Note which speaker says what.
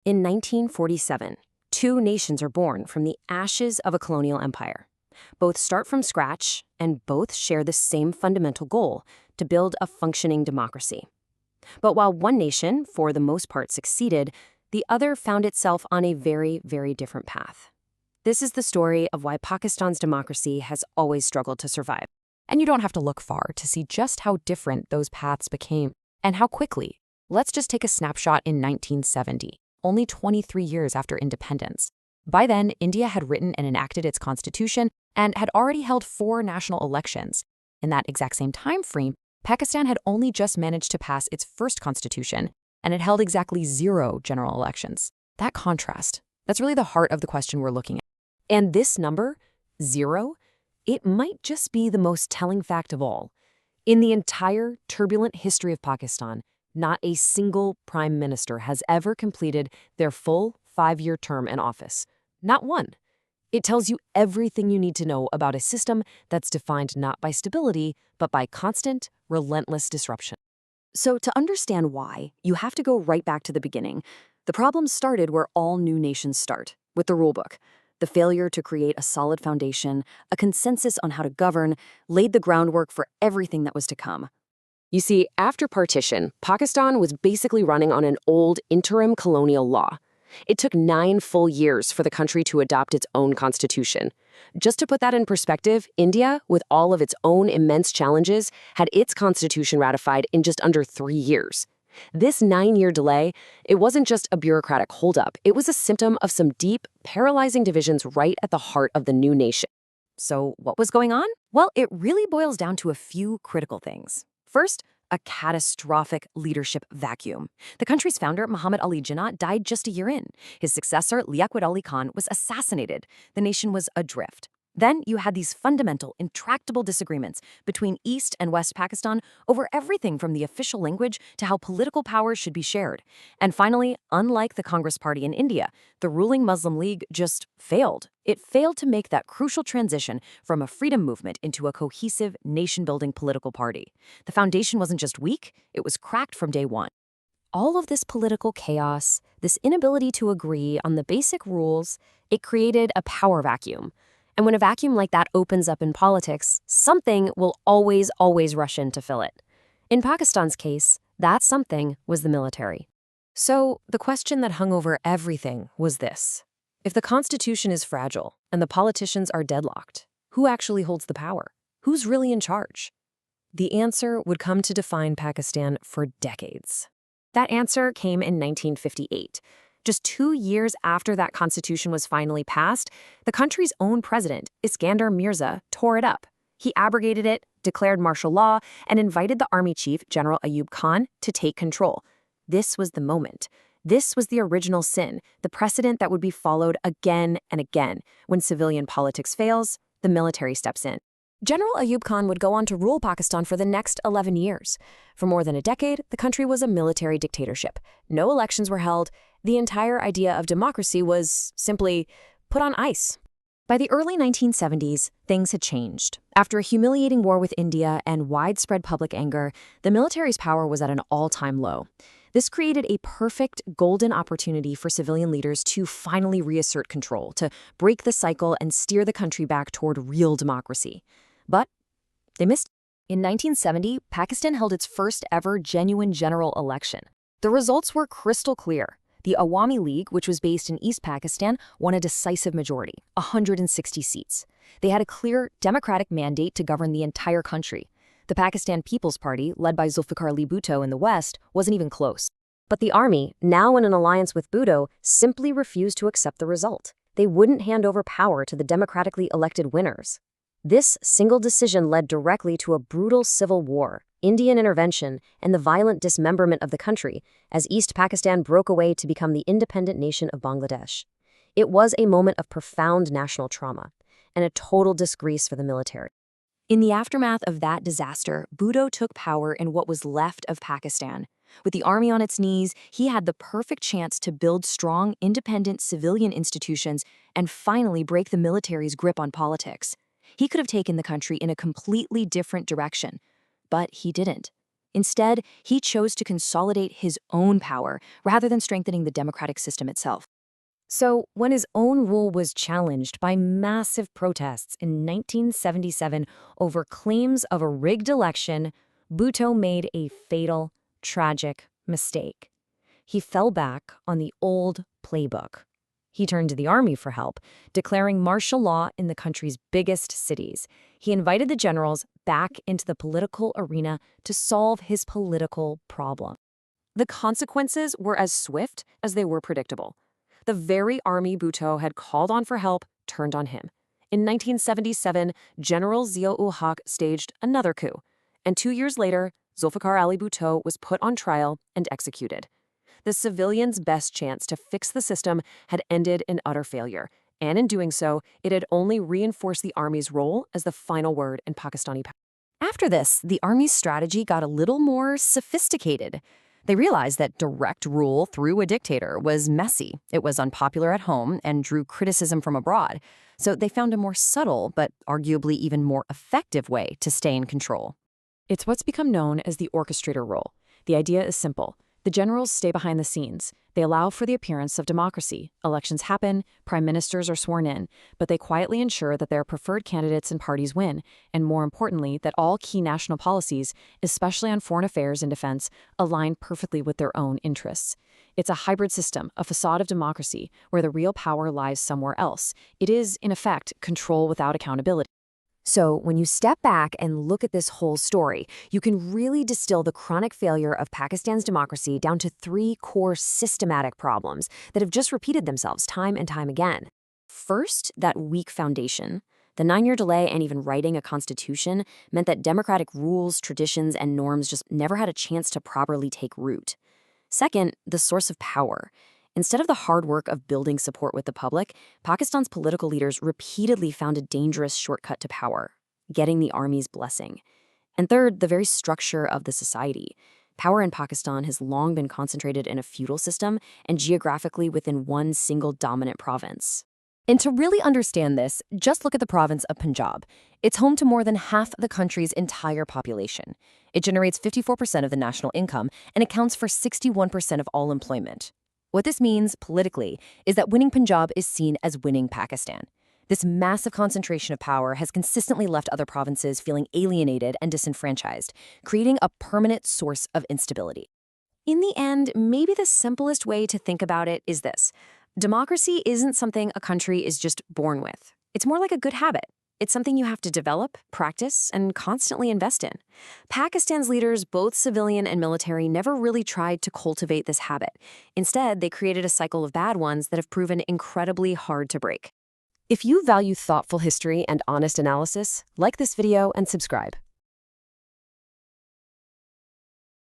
Speaker 1: In 1947, two nations are born from the ashes of a colonial empire. Both start from scratch, and both share the same fundamental goal: to build a functioning democracy. But while one nation, for the most part, succeeded, the other found itself on a very, very different path. This is the story of why Pakistan's democracy has always struggled to survive.
Speaker 2: And you don't have to look far to see just how different those paths became, and how quickly. Let's just take a snapshot in 1970, only 23 years after independence. By then, India had written and enacted its constitution and had already held 4 national elections. In that exact same time frame, Pakistan had only just managed to pass its first constitution, and it held exactly 0 general elections. That contrast, that's really the heart of the question we're looking at.
Speaker 1: And this number, 0, it might just be the most telling fact of all. In the entire turbulent history of Pakistan, not a single prime minister has ever completed their full 5-year term in office. Not one. It tells you everything you need to know about a system that's defined not by stability, but by constant, relentless disruption. So to understand why, you have to go right back to the beginning. The problems started where all new nations start, with the rulebook. The failure to create a solid foundation, a consensus on how to govern, laid the groundwork for everything that was to come. You see, after partition, Pakistan was basically running on an old interim colonial law. It took 9 full years for the country to adopt its own constitution. Just to put that in perspective, India, with all of its own immense challenges, had its constitution ratified in just under 3 years. This 9-year delay, it wasn't just a bureaucratic holdup. It was a symptom of some deep, paralyzing divisions right at the heart of the new nation. So what was going on? Well, it really boils down to a few critical things. First, a catastrophic leadership vacuum. The country's founder, Muhammad Ali Jinnah, died just a year in. His successor, Liaquat Ali Khan, was assassinated. The nation was adrift. Then you had these fundamental, intractable disagreements between East and West Pakistan over everything from the official language to how political powers should be shared. And finally, unlike the Congress Party in India, the ruling Muslim League just failed. It failed to make that crucial transition from a freedom movement into a cohesive, nation-building political party. The foundation wasn't just weak, it was cracked from day one. All of this political chaos, this inability to agree on the basic rules, it created a power vacuum. And when a vacuum like that opens up in politics, something will always rush in to fill it. In Pakistan's case, that something was the military. So the question that hung over everything was this: if the Constitution is fragile and the politicians are deadlocked, who actually holds the power? Who's really in charge? The answer would come to define Pakistan for decades. That answer came in 1958. Just 2 years after that constitution was finally passed, the country's own president, Iskandar Mirza, tore it up. He abrogated it, declared martial law, and invited the army chief, General Ayub Khan, to take control. This was the moment. This was the original sin, the precedent that would be followed again and again. When civilian politics fails, the military steps in. General Ayub Khan would go on to rule Pakistan for the next 11 years. For more than a decade, the country was a military dictatorship. No elections were held. The entire idea of democracy was simply put on ice. By the early 1970s, things had changed. After a humiliating war with India and widespread public anger, the military's power was at an all-time low. This created a perfect golden opportunity for civilian leaders to finally reassert control, to break the cycle and steer the country back toward real democracy. But they missed. In 1970, Pakistan held its first ever genuine general election. The results were crystal clear. The Awami League, which was based in East Pakistan, won a decisive majority, 160 seats. They had a clear democratic mandate to govern the entire country. The Pakistan People's Party, led by Zulfikar Ali Bhutto in the West, wasn't even close. But the army, now in an alliance with Bhutto, simply refused to accept the result. They wouldn't hand over power to the democratically elected winners. This single decision led directly to a brutal civil war, Indian intervention, and the violent dismemberment of the country as East Pakistan broke away to become the independent nation of Bangladesh. It was a moment of profound national trauma and a total disgrace for the military. In the aftermath of that disaster, Bhutto took power in what was left of Pakistan. With the army on its knees, he had the perfect chance to build strong, independent civilian institutions and finally break the military's grip on politics. He could have taken the country in a completely different direction, but he didn't.
Speaker 2: Instead, he chose to consolidate his own power rather than strengthening the democratic system itself. So, when his own rule was challenged by massive protests in 1977 over claims of a rigged election, Bhutto made a fatal, tragic mistake. He fell back on the old playbook. He turned to the army for help, declaring martial law in the country's biggest cities. He invited the generals back into the political arena to solve his political problem.
Speaker 1: The consequences were as swift as they were predictable. The very army Bhutto had called on for help turned on him. In 1977, General Zia-ul-Haq staged another coup, and 2 years later, Zulfikar Ali Bhutto was put on trial and executed. The civilians' best chance to fix the system had ended in utter failure, and in doing so, it had only reinforced the army's role as the final word in Pakistani power.
Speaker 2: After this, the army's strategy got a little more sophisticated. They realized that direct rule through a dictator was messy, it was unpopular at home, and drew criticism from abroad. So they found a more subtle, but arguably even more effective way to stay in control.
Speaker 1: It's what's become known as the orchestrator role. The idea is simple. The generals stay behind the scenes. They allow for the appearance of democracy. Elections happen, prime ministers are sworn in, but they quietly ensure that their preferred candidates and parties win, and more importantly, that all key national policies, especially on foreign affairs and defense, align perfectly with their own interests. It's a hybrid system, a facade of democracy, where the real power lies somewhere else. It is, in effect, control without accountability.
Speaker 2: So, when you step back and look at this whole story, you can really distill the chronic failure of Pakistan's democracy down to 3 core systematic problems that have just repeated themselves time and time again. First, that weak foundation. The 9-year delay and even writing a constitution meant that democratic rules, traditions, and norms just never had a chance to properly take root. Second, the source of power. Instead of the hard work of building support with the public, Pakistan's political leaders repeatedly found a dangerous shortcut to power, getting the army's blessing. And third, the very structure of the society. Power in Pakistan has long been concentrated in a feudal system and geographically within one single dominant province. And to really understand this, just look at the province of Punjab. It's home to more than half the country's entire population. It generates 54% of the national income and accounts for 61% of all employment. What this means, politically, is that winning Punjab is seen as winning Pakistan. This massive concentration of power has consistently left other provinces feeling alienated and disenfranchised, creating a permanent source of instability. In the end, maybe the simplest way to think about it is this. Democracy isn't something a country is just born with. It's more like a good habit. It's something you have to develop, practice, and constantly invest in. Pakistan's leaders, both civilian and military, never really tried to cultivate this habit. Instead, they created a cycle of bad ones that have proven incredibly hard to break. If you value thoughtful history and honest analysis, like this video and subscribe.